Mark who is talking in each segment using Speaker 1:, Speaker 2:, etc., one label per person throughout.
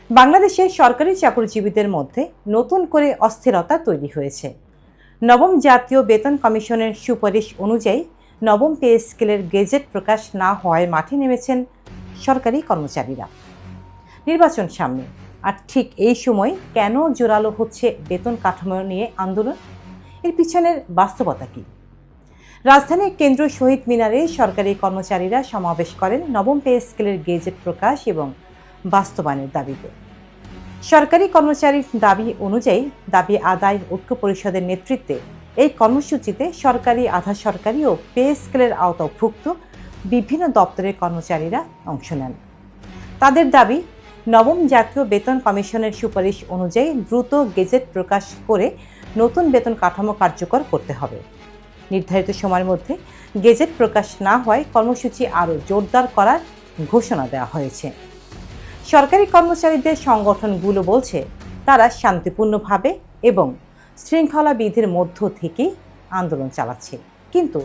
Speaker 1: বাংলাদেশে সরকারি চাকরিজীবীদের মধ্যে নতুন করে অস্থিরতা তৈরি হয়েছে। নবম জাতীয় বেতন কমিশনের সুপারিশ অনুযায়ী নবম পে স্কেলের গেজেট প্রকাশ না হওয়ায় মাঠে নেমেছেন সরকারি কর্মচারীরা। নির্বাচন সামনে, আর ঠিক এই সময় কেন জোরালো হচ্ছে বেতন কাঠামো নিয়ে আন্দোলন? এর পিছনের বাস্তবতা কী? রাজধানীর কেন্দ্রীয় শহীদ মিনারে সরকারি কর্মচারীরা সমাবেশ করেন নবম পে স্কেলের গেজেট প্রকাশ এবং বাস্তবায়নের দাবিতে। সরকারি কর্মচারীর দাবি অনুযায়ী দাবি আদায় ঐক্য পরিষদের নেতৃত্বে এই কর্মসূচিতে সরকারি, আধা সরকারি ও পে স্কেলের আওতাভুক্ত বিভিন্ন দপ্তরের কর্মচারীরা অংশ নেন। তাদের দাবি, নবম জাতীয় বেতন কমিশনের সুপারিশ অনুযায়ী দ্রুত গেজেট প্রকাশ করে নতুন বেতন কাঠামো কার্যকর করতে হবে। নির্ধারিত সময়ের মধ্যে গেজেট প্রকাশ না হওয়ায় কর্মসূচি আরও জোরদার করার ঘোষণা দেওয়া হয়েছে। সরকারি কর্মচারীদের সংগঠনগুলো বলছে তারা শান্তিপূর্ণভাবে এবং শৃঙ্খলা বিধির মধ্য থেকেই আন্দোলন চালাচ্ছে, কিন্তু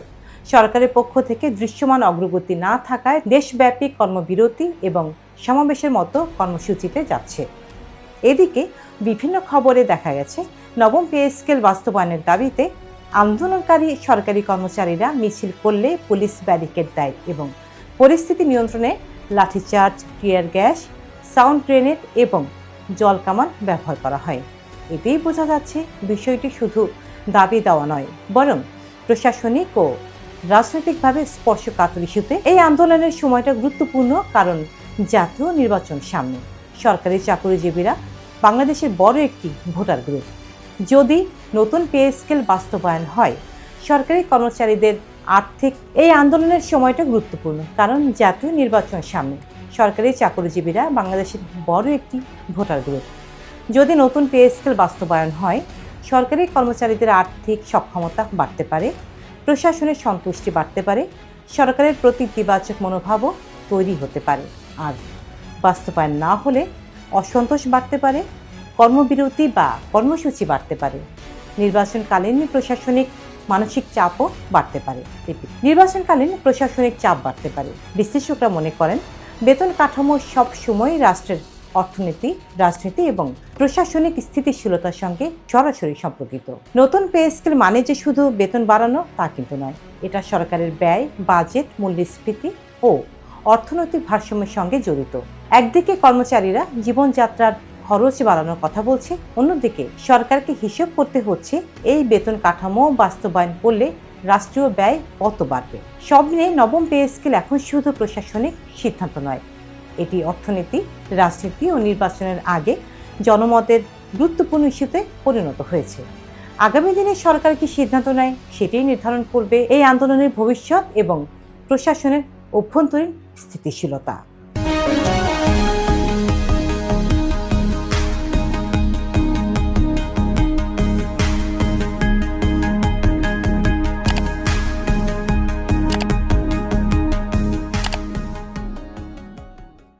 Speaker 1: সরকারের পক্ষ থেকে দৃশ্যমান অগ্রগতি না থাকায় দেশব্যাপী কর্মবিরতি এবং সমাবেশের মতো কর্মসূচিতে যাচ্ছে। এদিকে বিভিন্ন খবরে দেখা গেছে নবম পে স্কেল বাস্তবায়নের দাবিতে আন্দোলনকারী সরকারি কর্মচারীরা মিছিল করলে পুলিশ ব্যারিকেড দেয় এবং পরিস্থিতি নিয়ন্ত্রণে লাঠিচার্জ, টিয়ার গ্যাস, সাউন্ড গ্রেনেড এবং জলকামান ব্যবহার করা হয়। এতেই বোঝা যাচ্ছে বিষয়টি শুধু দাবি দেওয়া নয়, বরং প্রশাসনিক ও রাজনৈতিকভাবে স্পর্শকাতর ইস্যুতে এই আন্দোলনের সময়টা গুরুত্বপূর্ণ, কারণ জাতীয় নির্বাচন সামনে। সরকারি চাকরিজীবীরা বাংলাদেশের বড় একটি ভোটার গ্রুপ। যদি নতুন পে স্কেল বাস্তবায়ন হয়, সরকারি কর্মচারীদের আর্থিক এই আন্দোলনের সময়টা গুরুত্বপূর্ণ, কারণ জাতীয় নির্বাচন সামনে। সরকারি চাকরিজীবীরা বাংলাদেশের বড় একটি ভোটার গ্রুপ। যদি নতুন পে স্কেল বাস্তবায়ন হয়, সরকারি কর্মচারীদের আর্থিক সক্ষমতা বাড়তে পারে, প্রশাসনের সন্তুষ্টি বাড়তে পারে, সরকারের প্রতি ইতিবাচক মনোভাবও তৈরি হতে পারে। আর বাস্তবায়ন না হলে অসন্তোষ বাড়তে পারে, কর্মবিরতি বা কর্মসূচি বাড়তে পারে, নির্বাচনকালীন প্রশাসনিক মানসিক চাপও বাড়তে পারে। নির্বাচনকালীন প্রশাসনিক চাপ বাড়তে পারে। বিশ্লেষকরা মনে করেন বেতন কাঠামো সব সময় রাষ্ট্রের অর্থনীতি, রাজনীতি এবং প্রশাসনিক স্থিতিশীলতার সঙ্গে সরাসরি সম্পর্কিত। নতুন পে স্কেল মানে যে শুধু বেতন বাড়ানো তা কিন্তু নয়, এটা সরকারের ব্যয়, বাজেট, মূল্যস্ফীতি ও অর্থনৈতিক ভারসাম্যের সঙ্গে জড়িত। একদিকে কর্মচারীরা জীবনযাত্রার খরচ বাড়ানোর কথা বলছে, অন্যদিকে সরকারকে হিসেব করতে হচ্ছে এই বেতন কাঠামো বাস্তবায়ন করলে রাষ্ট্রীয় ব্যয় কত বাড়বে। সব নিয়ে নবম পে স্কেল এখন শুধু প্রশাসনিক সিদ্ধান্ত নয়, এটি অর্থনীতি, রাজনীতি ও নির্বাচনের আগে জনমতের গুরুত্বপূর্ণ ইস্যুতে পরিণত হয়েছে। আগামী দিনে সরকার কি সিদ্ধান্ত নেয়, সেটাই নির্ধারণ করবে এই আন্দোলনের ভবিষ্যৎ এবং প্রশাসনের অভ্যন্তরীণ স্থিতিশীলতা।